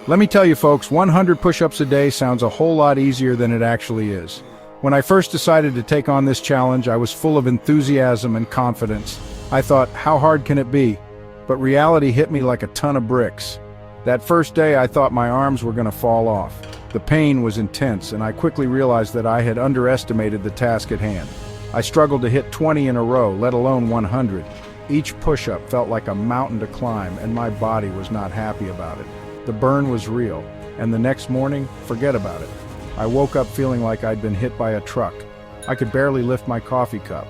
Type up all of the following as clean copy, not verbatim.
Let me tell you folks, 100 push-ups a day sounds a whole lot easier than it actually is. When I first decided to take on this challenge, I was full of enthusiasm and confidence. I thought, how hard can it be? But reality hit me like a ton of bricks. That first day I thought my arms were going to fall off. The pain was intense, and I quickly realized that I had underestimated the task at hand. I struggled to hit 20 in a row, let alone 100. Each push-up felt like a mountain to climb, and my body was not happy about it. The burn was real, and the next morning, forget about it. I woke up feeling like I'd been hit by a truck. I could barely lift my coffee cup.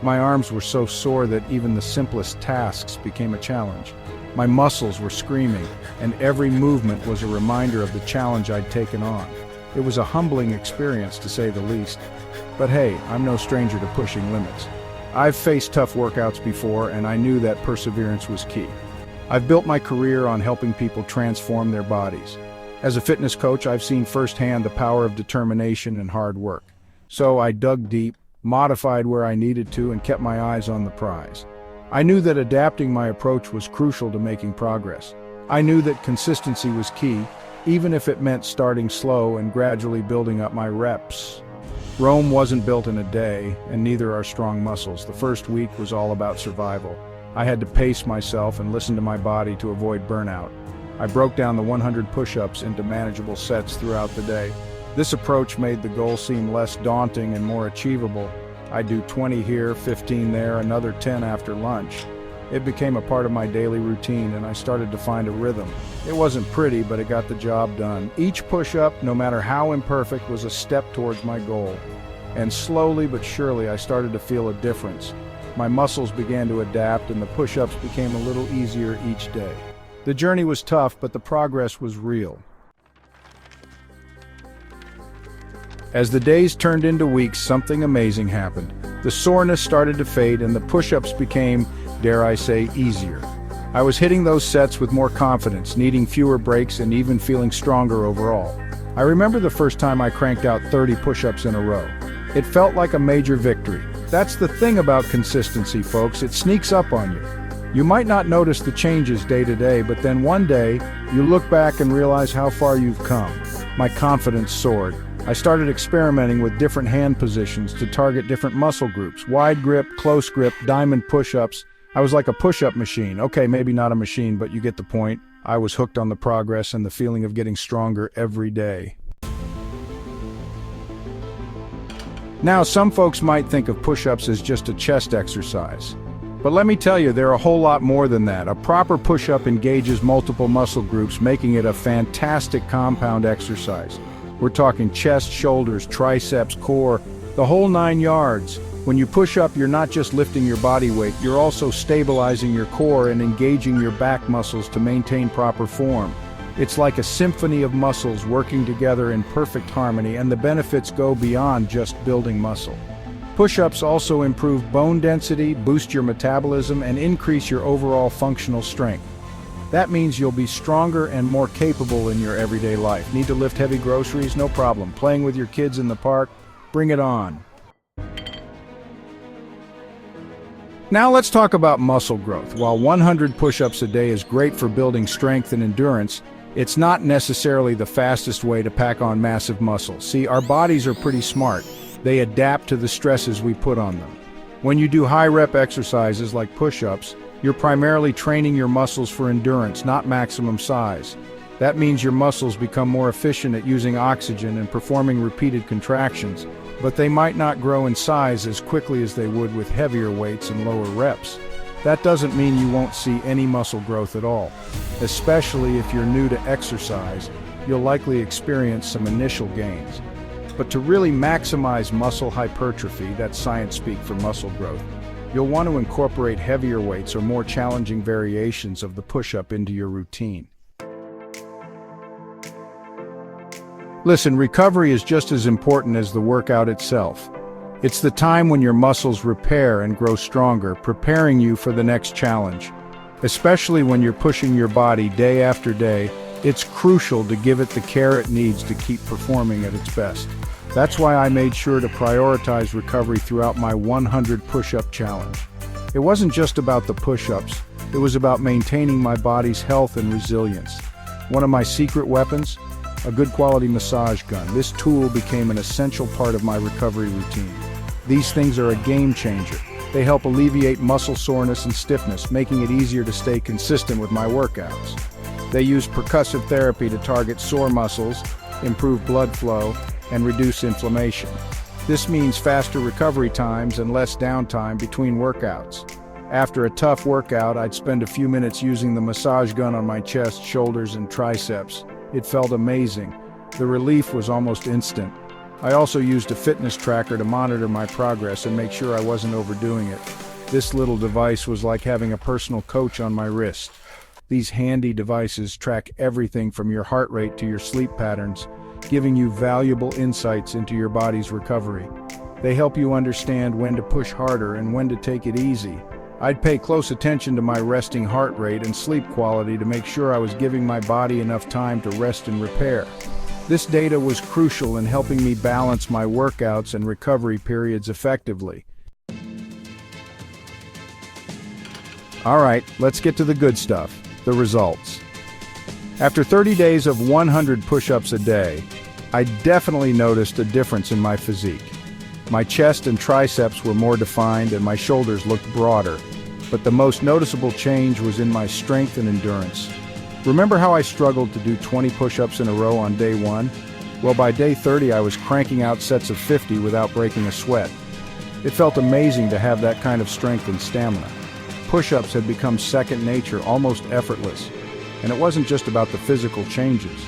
My arms were so sore that even the simplest tasks became a challenge. My muscles were screaming, and every movement was a reminder of the challenge I'd taken on. It was a humbling experience, to say the least. But hey, I'm no stranger to pushing limits. I've faced tough workouts before, and I knew that perseverance was key. I've built my career on helping people transform their bodies. As a fitness coach, I've seen firsthand the power of determination and hard work. So I dug deep, modified where I needed to, and kept my eyes on the prize. I knew that adapting my approach was crucial to making progress. I knew that consistency was key, even if it meant starting slow and gradually building up my reps. Rome wasn't built in a day, and neither are strong muscles. The first week was all about survival. I had to pace myself and listen to my body to avoid burnout. I broke down the 100 push-ups into manageable sets throughout the day. This approach made the goal seem less daunting and more achievable. I'd do 20 here, 15 there, another 10 after lunch. It became a part of my daily routine, and I started to find a rhythm. It wasn't pretty, but it got the job done. Each push-up, no matter how imperfect, was a step towards my goal. And slowly but surely, I started to feel a difference. My muscles began to adapt, and the push-ups became a little easier each day. The journey was tough, but the progress was real. As the days turned into weeks, something amazing happened. The soreness started to fade, and the push-ups became, dare I say, easier. I was hitting those sets with more confidence, needing fewer breaks, and even feeling stronger overall. I remember the first time I cranked out 30 push-ups in a row. It felt like a major victory. That's the thing about consistency, folks. It sneaks up on you. You might not notice the changes day to day, but then one day, you look back and realize how far you've come. My confidence soared. I started experimenting with different hand positions to target different muscle groups. Wide grip, close grip, diamond push-ups. I was like a push-up machine. Okay, maybe not a machine, but you get the point. I was hooked on the progress and the feeling of getting stronger every day. Now, some folks might think of push-ups as just a chest exercise. But let me tell you, they're a whole lot more than that. A proper push-up engages multiple muscle groups, making it a fantastic compound exercise. We're talking chest, shoulders, triceps, core, the whole 9 yards. When you push up, you're not just lifting your body weight, you're also stabilizing your core and engaging your back muscles to maintain proper form. It's like a symphony of muscles working together in perfect harmony, and the benefits go beyond just building muscle. Push-ups also improve bone density, boost your metabolism, and increase your overall functional strength. That means you'll be stronger and more capable in your everyday life. Need to lift heavy groceries? No problem. Playing with your kids in the park? Bring it on. Now let's talk about muscle growth. While 100 push-ups a day is great for building strength and endurance, it's not necessarily the fastest way to pack on massive muscle. See, our bodies are pretty smart. They adapt to the stresses we put on them. When you do high-rep exercises like push-ups, you're primarily training your muscles for endurance, not maximum size. That means your muscles become more efficient at using oxygen and performing repeated contractions, but they might not grow in size as quickly as they would with heavier weights and lower reps. That doesn't mean you won't see any muscle growth at all. Especially if you're new to exercise, you'll likely experience some initial gains. But to really maximize muscle hypertrophy, that's science speak for muscle growth, you'll want to incorporate heavier weights or more challenging variations of the push-up into your routine. Listen, recovery is just as important as the workout itself. It's the time when your muscles repair and grow stronger, preparing you for the next challenge. Especially when you're pushing your body day after day, it's crucial to give it the care it needs to keep performing at its best. That's why I made sure to prioritize recovery throughout my 100 push-up challenge. It wasn't just about the push-ups, it was about maintaining my body's health and resilience. One of my secret weapons? A good quality massage gun. This tool became an essential part of my recovery routine. These things are a game changer. They help alleviate muscle soreness and stiffness, making it easier to stay consistent with my workouts. They use percussive therapy to target sore muscles, improve blood flow, and reduce inflammation. This means faster recovery times and less downtime between workouts. After a tough workout, I'd spend a few minutes using the massage gun on my chest, shoulders, and triceps. It felt amazing. The relief was almost instant. I also used a fitness tracker to monitor my progress and make sure I wasn't overdoing it. This little device was like having a personal coach on my wrist. These handy devices track everything from your heart rate to your sleep patterns, giving you valuable insights into your body's recovery. They help you understand when to push harder and when to take it easy. I'd pay close attention to my resting heart rate and sleep quality to make sure I was giving my body enough time to rest and repair. This data was crucial in helping me balance my workouts and recovery periods effectively. All right, let's get to the good stuff, the results. After 30 days of 100 push-ups a day, I definitely noticed a difference in my physique. My chest and triceps were more defined and my shoulders looked broader, but the most noticeable change was in my strength and endurance. Remember how I struggled to do 20 push-ups in a row on day 1? Well, by day 30 I was cranking out sets of 50 without breaking a sweat. It felt amazing to have that kind of strength and stamina. Push-ups had become second nature, almost effortless. And it wasn't just about the physical changes.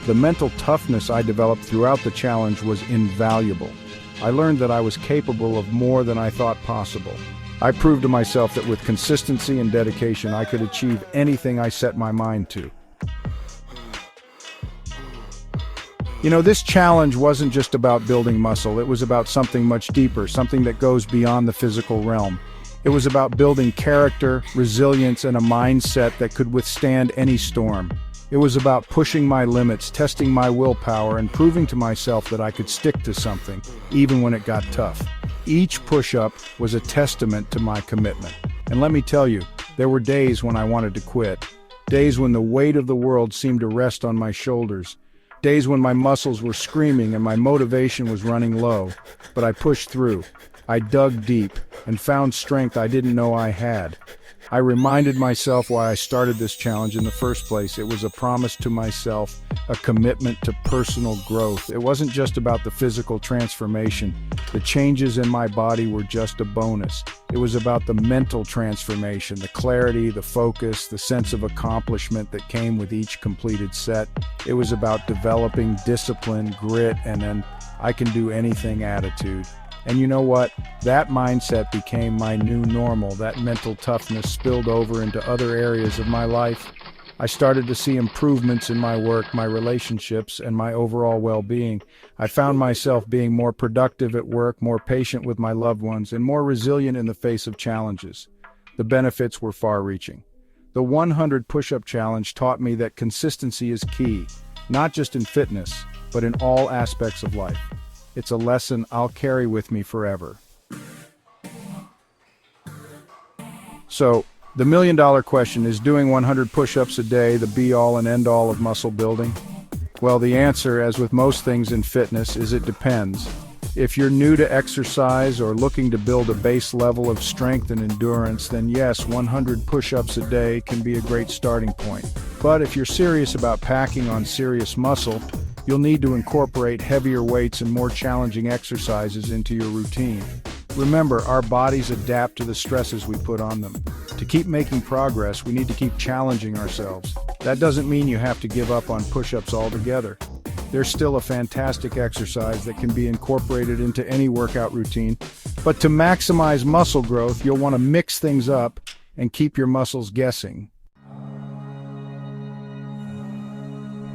The mental toughness I developed throughout the challenge was invaluable. I learned that I was capable of more than I thought possible. I proved to myself that with consistency and dedication, I could achieve anything I set my mind to. You know, this challenge wasn't just about building muscle, it was about something much deeper, something that goes beyond the physical realm. It was about building character, resilience, and a mindset that could withstand any storm. It was about pushing my limits, testing my willpower, and proving to myself that I could stick to something, even when it got tough. Each push-up was a testament to my commitment. And let me tell you, there were days when I wanted to quit. Days when the weight of the world seemed to rest on my shoulders. Days when my muscles were screaming and my motivation was running low. But I pushed through. I dug deep and found strength I didn't know I had. I reminded myself why I started this challenge in the first place. It was a promise to myself, a commitment to personal growth. It wasn't just about the physical transformation. The changes in my body were just a bonus. It was about the mental transformation, the clarity, the focus, the sense of accomplishment that came with each completed set. It was about developing discipline, grit, and an I can do anything attitude. And you know what? That mindset became my new normal. That mental toughness spilled over into other areas of my life. I started to see improvements in my work, my relationships, and my overall well-being. I found myself being more productive at work, more patient with my loved ones, and more resilient in the face of challenges. The benefits were far-reaching. The 100 push-up challenge taught me that consistency is key, not just in fitness, but in all aspects of life. It's a lesson I'll carry with me forever. So, the million-dollar question, is doing 100 push-ups a day the be-all and end-all of muscle building? Well, the answer, as with most things in fitness, is it depends. If you're new to exercise or looking to build a base level of strength and endurance, then yes, 100 push-ups a day can be a great starting point. But if you're serious about packing on serious muscle, you'll need to incorporate heavier weights and more challenging exercises into your routine. Remember, our bodies adapt to the stresses we put on them. To keep making progress, we need to keep challenging ourselves. That doesn't mean you have to give up on push-ups altogether. They're still a fantastic exercise that can be incorporated into any workout routine. But to maximize muscle growth, you'll want to mix things up and keep your muscles guessing.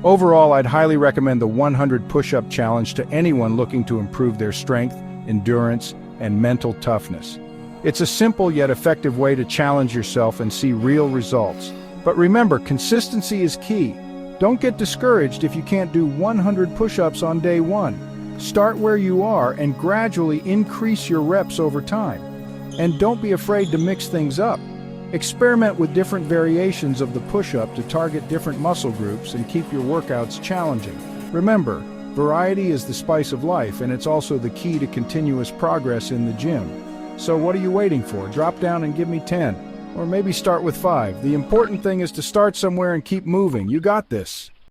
Overall, I'd highly recommend the 100 push-up challenge to anyone looking to improve their strength, endurance, and mental toughness. It's a simple yet effective way to challenge yourself and see real results. But remember, consistency is key. Don't get discouraged if you can't do 100 push-ups on day 1. Start where you are and gradually increase your reps over time. And don't be afraid to mix things up. Experiment with different variations of the push-up to target different muscle groups and keep your workouts challenging. Remember, variety is the spice of life, and it's also the key to continuous progress in the gym. So what are you waiting for? Drop down and give me 10. Or maybe start with 5. The important thing is to start somewhere and keep moving. You got this.